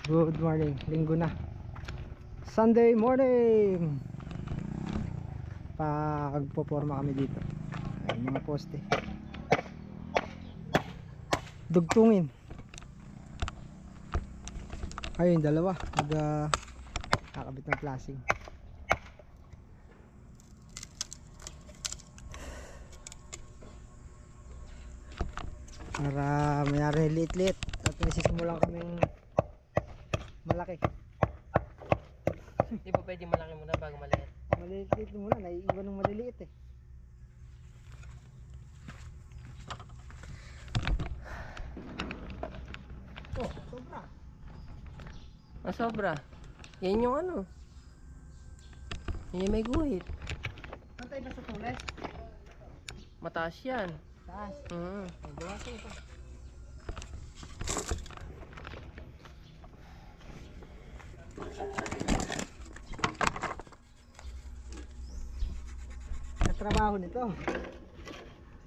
Good morning, linggo na. Sunday morning. Pagpoporma kami dito. Ay, mga poste. Dugtungin. Ayun, dalawa. Kakabit ng flashing. Para mayari liit-liit. At nasisimulan kaming malaki. Di ba pwede malaki muna bago maliit? Maliliit muna, naiiwan ng maliliit eh. Oh, sobra. Sobra. Yan yung ano. Yan yung may guhit. Pantay ba sa tules? Mataas yan. Taas. Ay, bawasan ito. Trabaho nito.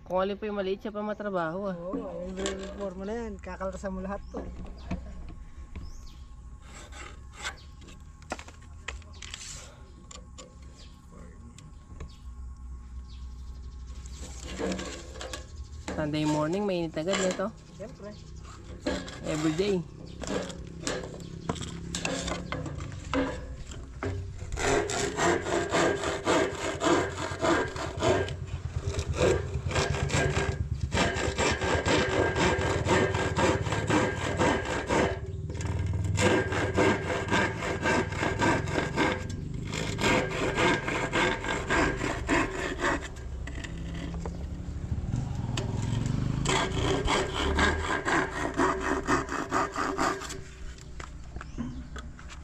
Kung alin pa yung maliit, siya pa matrabaho ah. Oo, every forma na yan. Kakaltasan mo lahat to. Sunday morning, mainit agad nito. Siyempre. Everyday.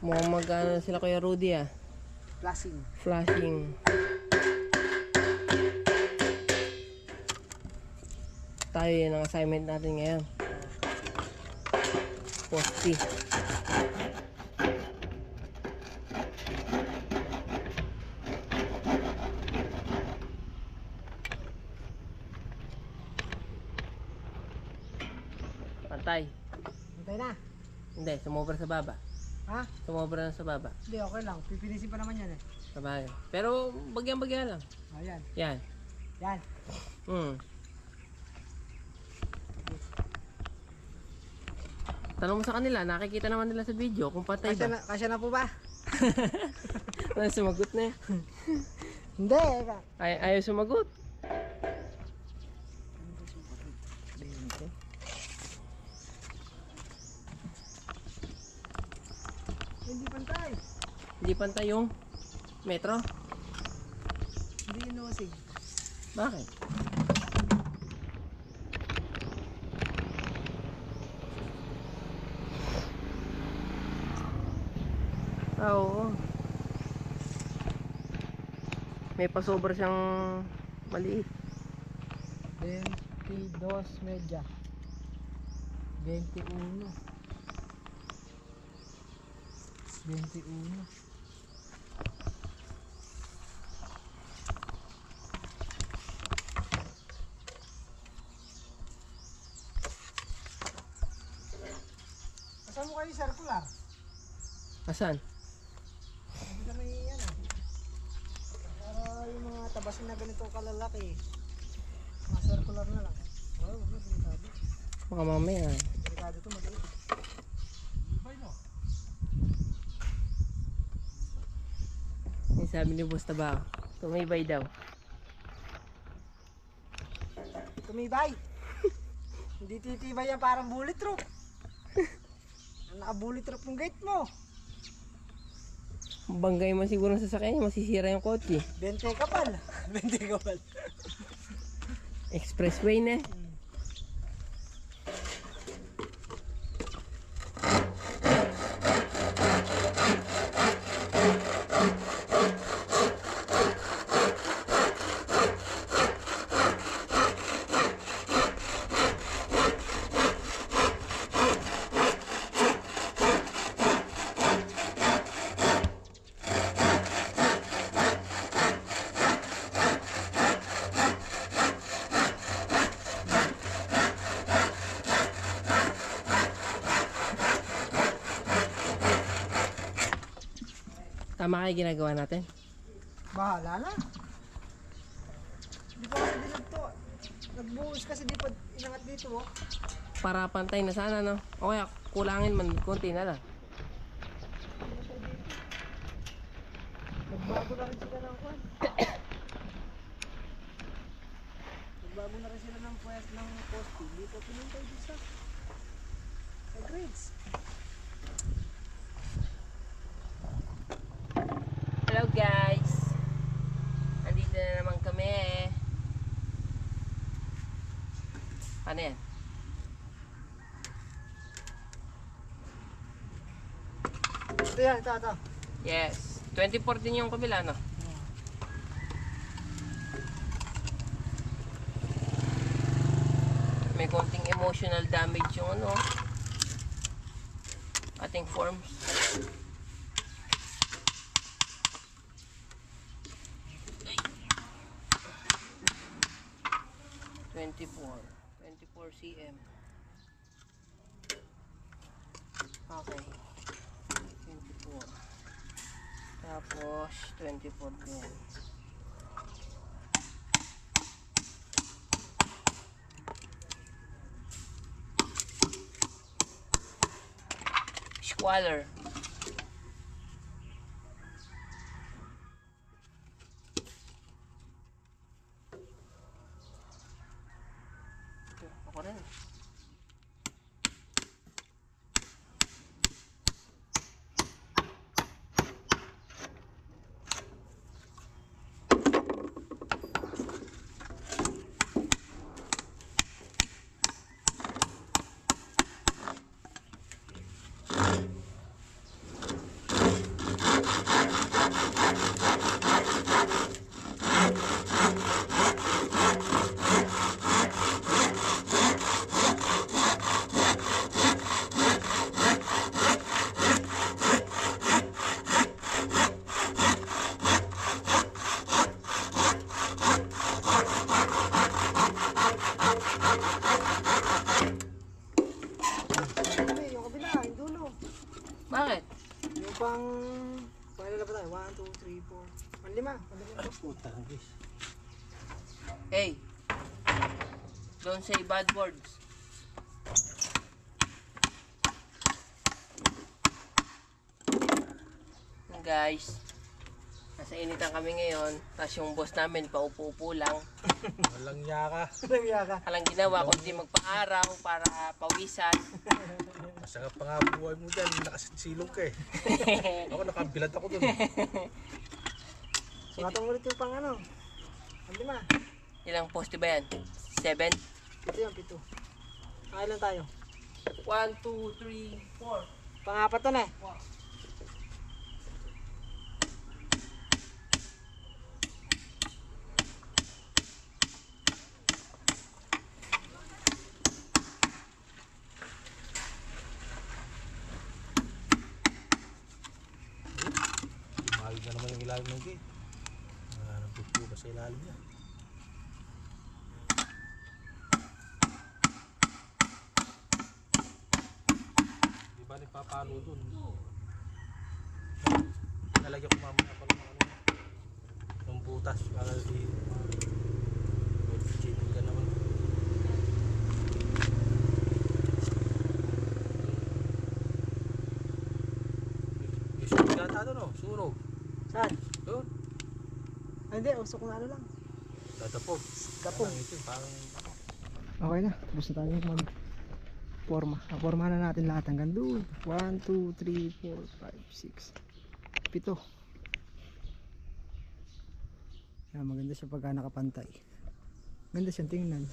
Mukhang mag-ano sila Kuya Rudy ah. Flashing. Flashing. Tayo yan ang assignment natin ngayon. Posti. Pantay. Hintay na. Hindi, sumobra sa baba. Ha? Sumobra na sa baba. Hindi, okay lang. Pipinisin pa naman yan eh. Sa bagay. Pero bagyan-bagyan lang. Ayan. Yan. Yan. Tanong mo sa kanila, nakikita naman nila sa video kung patay ba. Kasya na po ba? Sumagot na eh. Hindi. Ayaw sumagot. Hindi pantay. Hindi pantay yung metro. Hindi inosig. Bakit? Oo. May pasobra siyang maliit. 22 media. 21. 21. Kasama mo kayo circular? Asan? Hindi na may ano. Para yung mga tabasin na ganito kalalaki. Mga circular na lang. Oh, wag na delikado. Baka mamaya. Delikado to, maliit. Ibay no? Yung sabi ni Boss Tabaho, tumibay daw. Tumibay. Hindi titibay yan, parang bullet proof. Naka-bullet proof yung gate mo. Banggay mo siguro sa sasakyan niya, masisira yung kotse. 20 kapal. 20 kapal. Expressway na. Tama kayo ginagawa natin. Bahala na. Di pa kasi dinagto. Nagbuhos kasi di pa inangat dito oh. Para pantay na sana, no? O kaya kulangin man, konti na lang. Nagbago na rin sila ng kwan. Nagbago na rin sila ng pwes ng poste. Hindi pa pinintay dito sa grades. Hello guys! Andito na naman kami. Ano yan? Ito yan, ito. Yes. 24 din yung kabila, no? May konting emotional damage yung ano, ating forms. Ay. 24 cm. Okay. 24. Tapos 24 din. Squaller. Ako rin. Yung kabila, yung dulo. Bakit? Yung pang... Pangalawa pa tayo? 1, 2, 3, 4. Panlima. Hey, don't say bad words. Guys, nasa initan kami ngayon. Tapos yung boss namin paupo-upo lang. Walang yaka. Nangyaka. Walang ginawa kundi magpa-araw para pawisan. Masarap pa nga buhay mo dyan. Nakasilong ka eh. Ako nakabilad ako dun. Sumatong ulit yung pang ano. Panlima. Ilang poste ba yan? 7? Ito yung 7. Kailan tayo? 1, 2, 3, 4. Pangapat to na eh. Mahal na naman yung ilalim ng gate. Nagpupuba sa ilalim niya. Di ba nagpapalo dun? Nalagyan ko mamaya pa ng ano, ng butas para di cheating ka naman. Yung sunog yata doon oh, sunog. Saan? Doon, Ay hindi, usok na ano lang. tatapog. Kapog. Parang ito, parang Okay na, tapos na tayo mag forma. Forma na natin lahat hanggang doon. 1, 2, 3, 4, 5, 6, 7. Yan, maganda siya pagka nakapantay. Ganda siyang tingnan.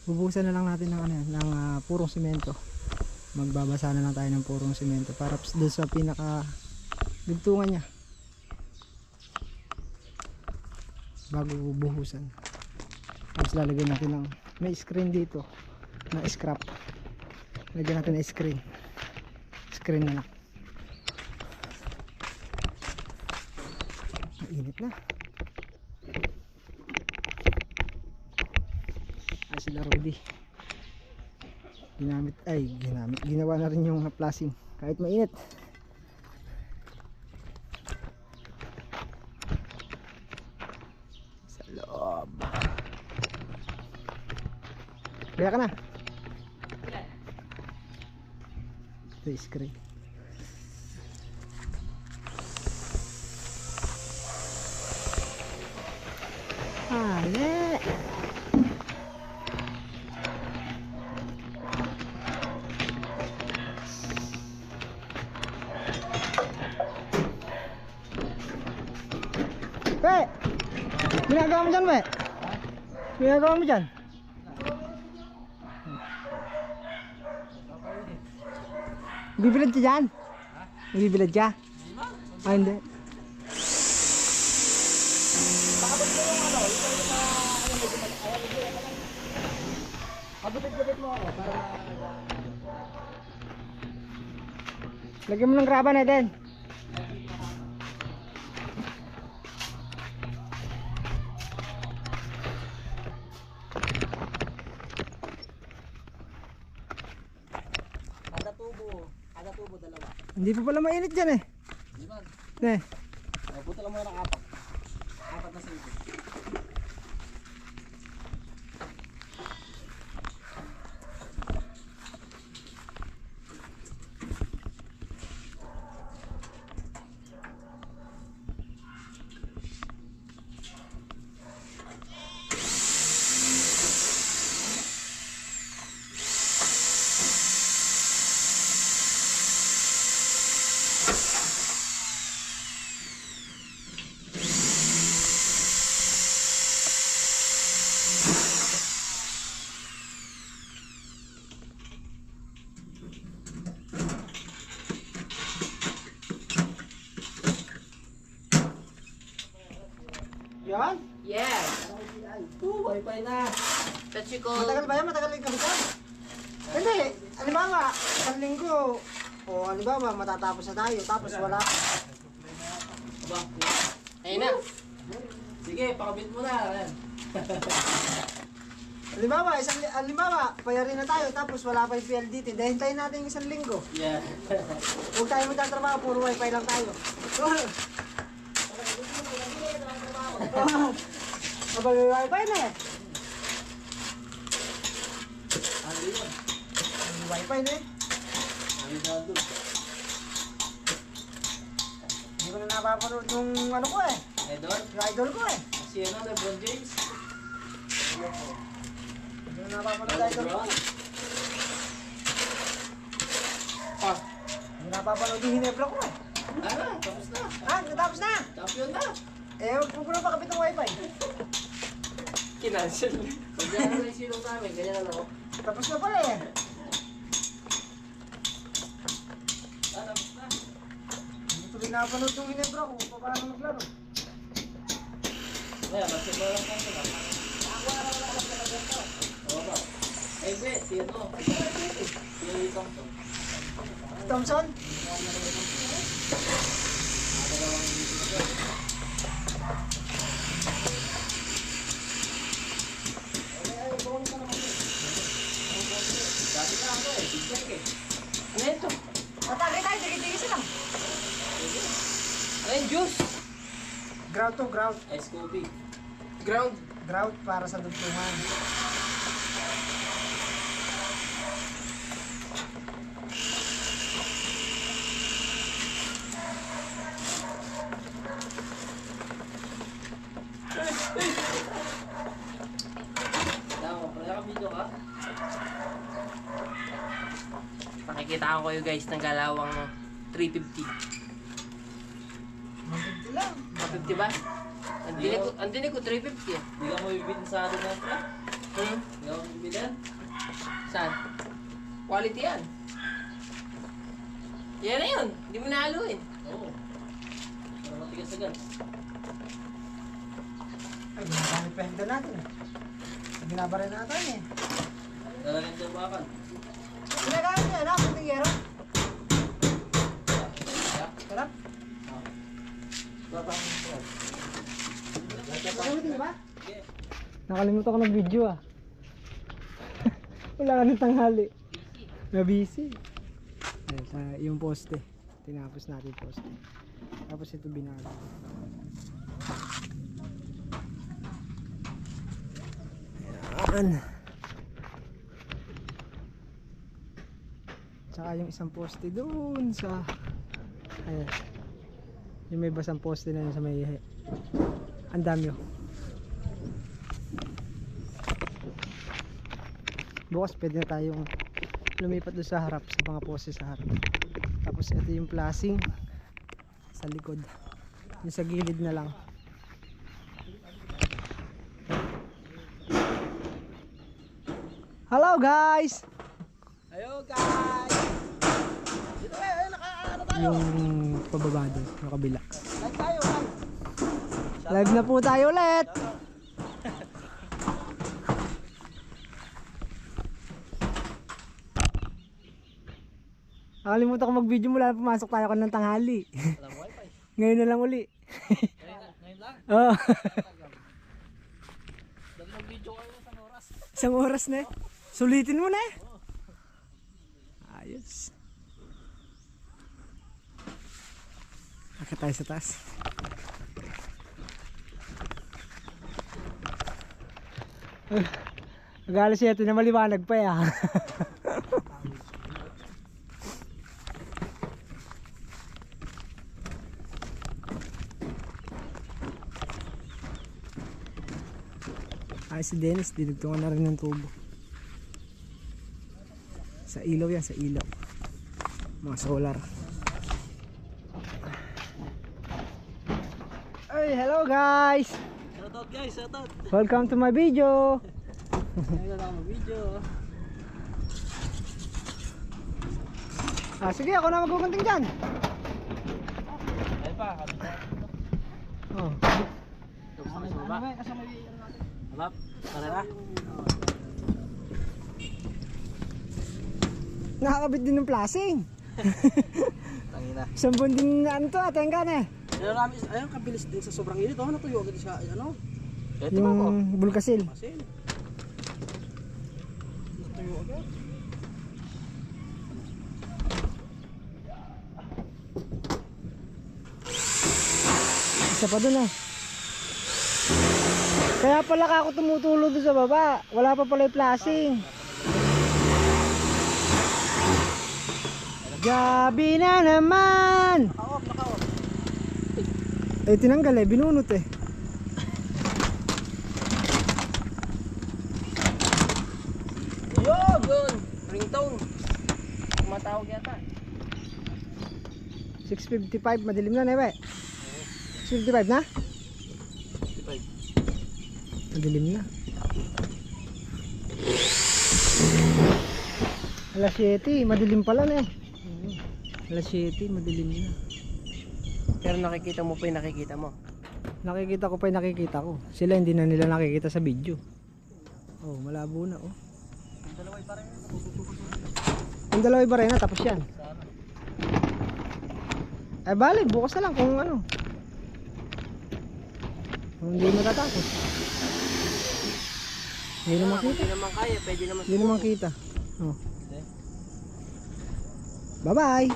Bubuhusan na lang natin ng, ano, yan, ng purong simento. Magbabasa na lang tayo ng purong simento para doon sa pinaka dugtungan niya. Bago buhusan. Tapos lalagyan natin ng may screen dito na scrap. Lagyan natin ng screen. Screen na lang. Mainit na. Ay sila Rudy. Ginawa na rin yung flashing kahit mainit. Kaya ka na. Ito yung screen. Ale. Pe! Ginagawa mo dyan, Pe? Ginagawa mo dyan? Bibilad ka dyan? Bibilad ka? Ah, hindi. Lagyan mo ng graba na din. Kada tubo, dalawa. Hindi pa pala mainit dyan eh. Di ba? Eh. Buto lang muna ng apat. Apat na silbi. Yan? Yes! Wifi na. Touchy ko. Matagal ba yan? Matagal yung kabit. Hindi. Halimbawa, isang linggo. O halimbawa, matatapos na tayo. Tapos wala. Aba. Ayun na. Sige, pakabit mo na. Ayan. Halimbawa, payarin na tayo. Tapos wala pa yung PLDT. Dahil hintayin natin yung isang linggo. Yeah. Huwag tayo magtatrabaho. Puro wifi lang tayo. Kapag may wifi na eh. Ano yun? May wifi na eh. Ano yun doon? Hindi ko na napapanood yung ano ko eh. Idol? Yung idol ko eh. Si ano, LeBron James? Hindi ko na napapanood yung idol ko. Ah. Hindi napapanood yung hinebra ko eh. Ano? Tapos na. Ah, natapos na. Champion na. Eh, huwag po na pakapit ng wifi. Kinansel. Pag yan na yung silong sa amin, ganyan na ako. Tapos na pala eh. Ah, tapos na. Hindi ko rin napanood yung hinebra ko. Paano maglaro? Kaya, basketball lang tayo ba? Oo ba? Eh, be, si ano? Si Thompson. Thompson? Dati na ako eh, big eh. Ano ito? Matagay tayo, dikit-dikit sila. Ano yung juice? Ground to ground. Ice Kobe. Ground. Ground para sa dugtungan. Tama, pala ka video ka? Nakikita ko kayo guys ng galawang 350. 150 lang. 150 ba? Ang dinig ko 350 eh. Hindi ka mo bibili sa atin ng truck? Hindi ka mo bibili? Saan? Quality yan. Yan na yun. Hindi mo nahaluin. Oo. Para matigas agad. Ay, ginagamit pa hindi natin eh. Ginabarin natin eh. Talagang jabakan. Ginagamit niya, anak, ang tingero. Sarap. Nakalimutin niyo ba? Nakalimutan ko ng video ah. Wala ka ng tanghali. Na-busy. Yung poste. Tinapos natin yung poste. Tapos ito binago. Ayan. Tsaka yung isang poste doon sa ayan. Yung may basang poste na yun sa may andamyo. Bukas pwede na tayong lumipat doon sa harap, sa mga poste sa harap. Tapos ito yung flashing sa likod. Yung sa gilid na lang. Hello guys! Ayo guys! Dito kayo, naka-ano tayo? Yung pababa doon, yung kabila. Live tayo, live! Live na po tayo ulit! Nakalimutan ko mag-video mula na pumasok tayo ng tanghali. Walang wifi. Ngayon na lang uli. Ngayon lang. Oo. Dahil mag-video kayo sa oras. Isang oras na eh. Sulitin mo na eh. Ayos. Akit tayo sa taas. Mag-alas 7 na maliwanag pa ya. Ay si Dennis, dinugtungan na rin ng tubo. Sa ilaw yan, sa ilaw. Mga solar. Ay, hello guys! Shoutout guys, shoutout! Welcome to my video! Ngayon lang mag-video. Sige, ako na magugunting dyan. Ayun pa, kami pa. Oh. Ano ba? Kasama yung ano natin? Alap, karera? Nakakabit din ng plasing. Tangina. Isang buwan din na ano to, atenggan eh. Ayun, kabilis din sa sobrang init. Oh, natuyo agad siya, ano? Ito ba ko? Yung bulkasil. Masin. Natuyo agad. Isa pa dun eh. Kaya pala ako tumutulog doon sa baba. Wala pa pala yung plasing. Gabi na naman! Naka-off, naka-off. Eh tinanggal eh, binunot eh. Yun! Yun! Ringtone. Tumatawag yata. 6:55, madilim na Newe. 6:55 na? 55. Madilim na. Alas 7, madilim pala na eh. Alas 7, madilim na. Pero nakikita mo pa yung nakikita mo. Nakikita ko pa yung nakikita ko. Sila hindi na nila nakikita sa video. Oh, malabo na oh. Yung dalaway ba rin na, tapos yan. Eh bali, bukas na lang kung ano. Kung hindi matatapos. Hindi naman Kung kita. di naman kaya, pwede naman Hindi naman kita. Oh. Bye bye.